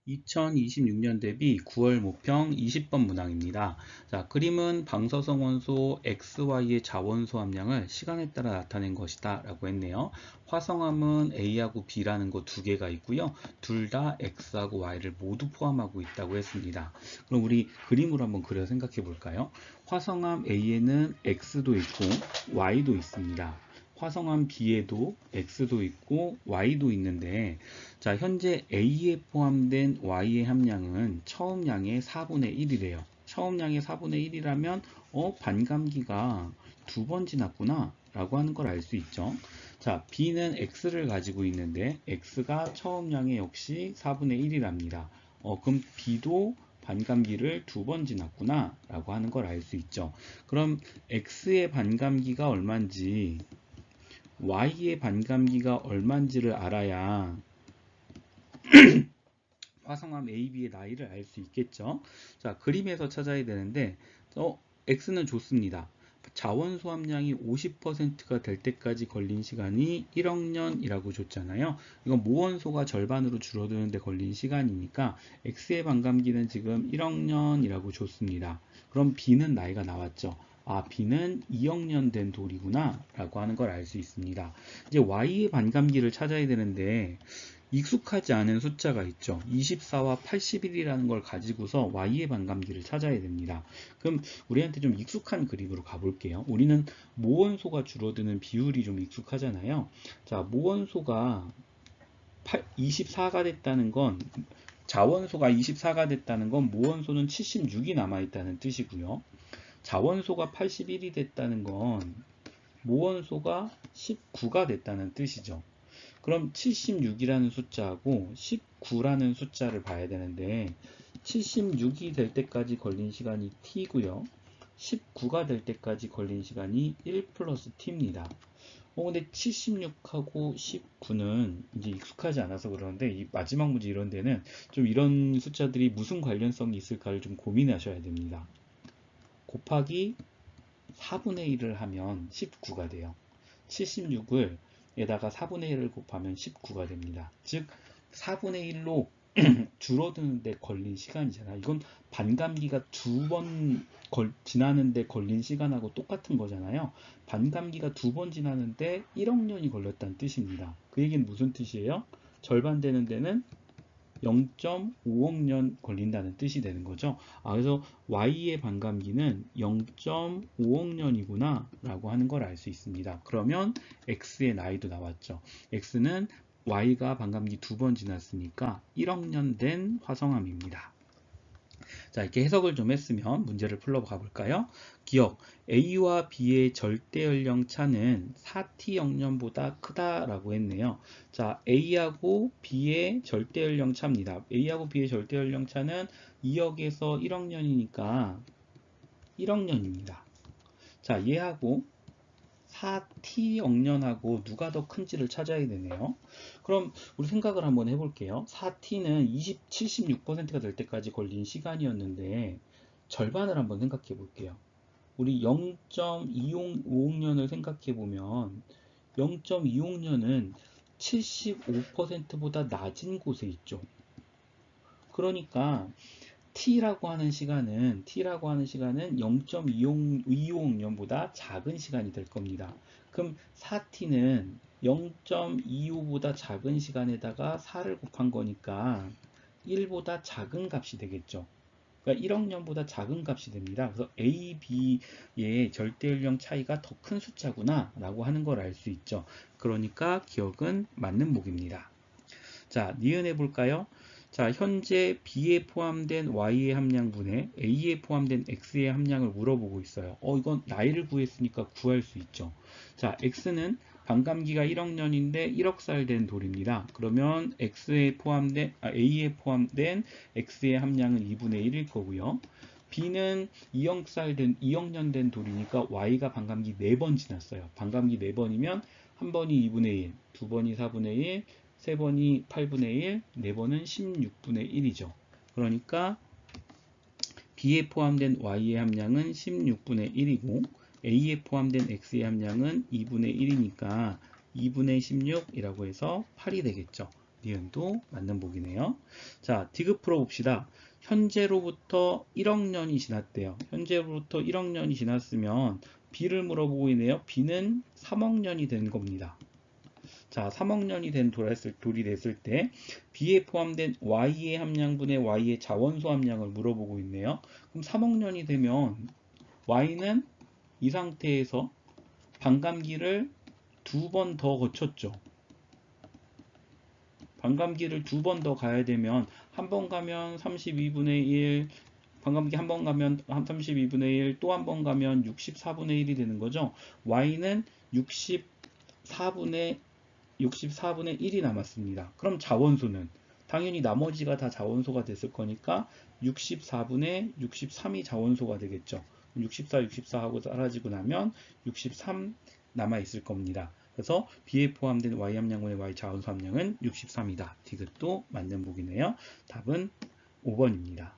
2026년 대비 9월 모평 20번 문항입니다. 자, 그림은 방사성 원소 XY의 자원소 함량을 시간에 따라 나타낸 것이다 라고 했네요. 화성암은 A하고 B라는 거 두 개가 있고요. 둘 다 X하고 Y를 모두 포함하고 있다고 했습니다. 그럼 우리 그림으로 한번 그려 생각해 볼까요? 화성암 A에는 X도 있고 Y도 있습니다. 화성암 B에도 X도 있고 Y도 있는데, 자, 현재 A에 포함된 Y의 함량은 처음 양의 4분의 1이래요. 처음 양의 4분의 1이라면 반감기가 두 번 지났구나 라고 하는 걸 알 수 있죠. 자, B는 X를 가지고 있는데 X가 처음 양의 역시 4분의 1이랍니다. 그럼 B도 반감기를 두 번 지났구나 라고 하는 걸 알 수 있죠. 그럼 X의 반감기가 얼마인지 Y의 반감기가 얼마인지를 알아야 화성암 A, B의 나이를 알 수 있겠죠. 자, 그림에서 찾아야 되는데 X는 좋습니다. 자원소 함량이 50%가 될 때까지 걸린 시간이 1억 년이라고 줬잖아요. 이건 모원소가 절반으로 줄어드는데 걸린 시간이니까 X의 반감기는 지금 1억 년이라고 줬습니다. 그럼 B는 나이가 나왔죠. 아, B는 2억 년 된 돌이구나 라고 하는 걸 알 수 있습니다. 이제 Y의 반감기를 찾아야 되는데 익숙하지 않은 숫자가 있죠. 24와 81이라는 걸 가지고서 Y의 반감기를 찾아야 됩니다. 그럼 우리한테 좀 익숙한 그림으로 가볼게요. 우리는 모원소가 줄어드는 비율이 좀 익숙하잖아요. 자, 모원소가 24가 됐다는 건, 자원소가 24가 됐다는 건 모원소는 76이 남아있다는 뜻이고요. 자원소가 81이 됐다는 건 모원소가 19가 됐다는 뜻이죠. 그럼 76이라는 숫자하고 19라는 숫자를 봐야 되는데 76이 될 때까지 걸린 시간이 t고요. 19가 될 때까지 걸린 시간이 1 플러스 t입니다. 근데 76하고 19는 이제 익숙하지 않아서 그러는데 이 마지막 문제 이런 데는 좀 이런 숫자들이 무슨 관련성이 있을까를 좀 고민하셔야 됩니다. 곱하기 4분의 1을 하면 19가 돼요. 76을 에다가 4분의 1을 곱하면 19가 됩니다. 즉 4분의 1로 줄어드는데 걸린 시간이잖아. 이건 반감기가 두 번 지나는데 걸린 시간하고 똑같은 거잖아요. 반감기가 두 번 지나는데 1억 년이 걸렸다는 뜻입니다. 그 얘기는 무슨 뜻이에요? 절반 되는 데는 0.5억 년 걸린다는 뜻이 되는 거죠. 그래서 Y의 반감기는 0.5억 년이구나 라고 하는 걸 알 수 있습니다. 그러면 X의 나이도 나왔죠. X는 Y가 반감기 두 번 지났으니까 1억 년 된 화성암입니다. 자, 이렇게 해석을 좀 했으면 문제를 풀어가 볼까요? 기억, A와 B의 절대 연령 차는 4t 영년보다 크다라고 했네요. 자, A하고 B의 절대 연령 차입니다. A하고 B의 절대 연령 차는 2억에서 1억 년이니까 1억 년입니다. 자, 얘하고 4t억 년하고 누가 더 큰지를 찾아야 되네요. 그럼 우리 생각을 한번 해볼게요. 4t는 76%가 될 때까지 걸린 시간이었는데 절반을 한번 생각해 볼게요. 우리 0.25억 년을 생각해 보면 0.25억 년은 75%보다 낮은 곳에 있죠. 그러니까 t라고 하는 시간은 0.25억 년보다 작은 시간이 될 겁니다. 그럼 4t는 0.25보다 작은 시간에다가 4를 곱한 거니까 1보다 작은 값이 되겠죠. 그러니까 1억 년보다 작은 값이 됩니다. 그래서 A, B의 절대 연령 차이가 더 큰 숫자구나 라고 하는 걸 알 수 있죠. 그러니까 기억은 맞는 목입니다. 자, 니은해 볼까요? 자, 현재 B에 포함된 Y의 함량분에 A에 포함된 X의 함량을 물어보고 있어요. 이건 나이를 구했으니까 구할 수 있죠. 자, X는 반감기가 1억 년인데 1억 살 된 돌입니다. 그러면 A에 포함된 X의 함량은 2분의 1일 거고요. B는 2억 년 된 돌이니까 Y가 반감기 4번 지났어요. 반감기 4번이면 한 번이 2분의 1, 두 번이 4분의 1, 세 번이 8분의 1, 네 번은 16분의 1이죠. 그러니까 B에 포함된 Y의 함량은 16분의 1이고 A에 포함된 X의 함량은 2분의 1이니까 2분의 16이라고 해서 8이 되겠죠. 니은도 맞는 보기네요. 자, 디귿 풀어봅시다. 현재로부터 1억 년이 지났대요. 현재로부터 1억 년이 지났으면 B를 물어보고 있네요. B는 3억 년이 된 겁니다. 자, 3억 년이 된 돌이 됐을 때 B에 포함된 Y의 함량분의 Y의 자원소 함량을 물어보고 있네요. 그럼 3억 년이 되면 Y는 이 상태에서 반감기를 2번 더 거쳤죠. 반감기를 2번 더 가야 되면 한 번 가면 32분의 1, 반감기 한 번 가면 32분의 1, 또 한 번 가면 64분의 1이 되는 거죠. Y는 64분의 1이 남았습니다. 그럼 자원소는 당연히 나머지가 다 자원소가 됐을 거니까 64분의 63이 자원소가 되겠죠. 64, 64하고 사라지고 나면 63 남아 있을 겁니다. 그래서 B에 포함된 Y 함량분의 Y 자원소 함량은 63이다. 디귿도 맞는 보기네요. 답은 5번입니다.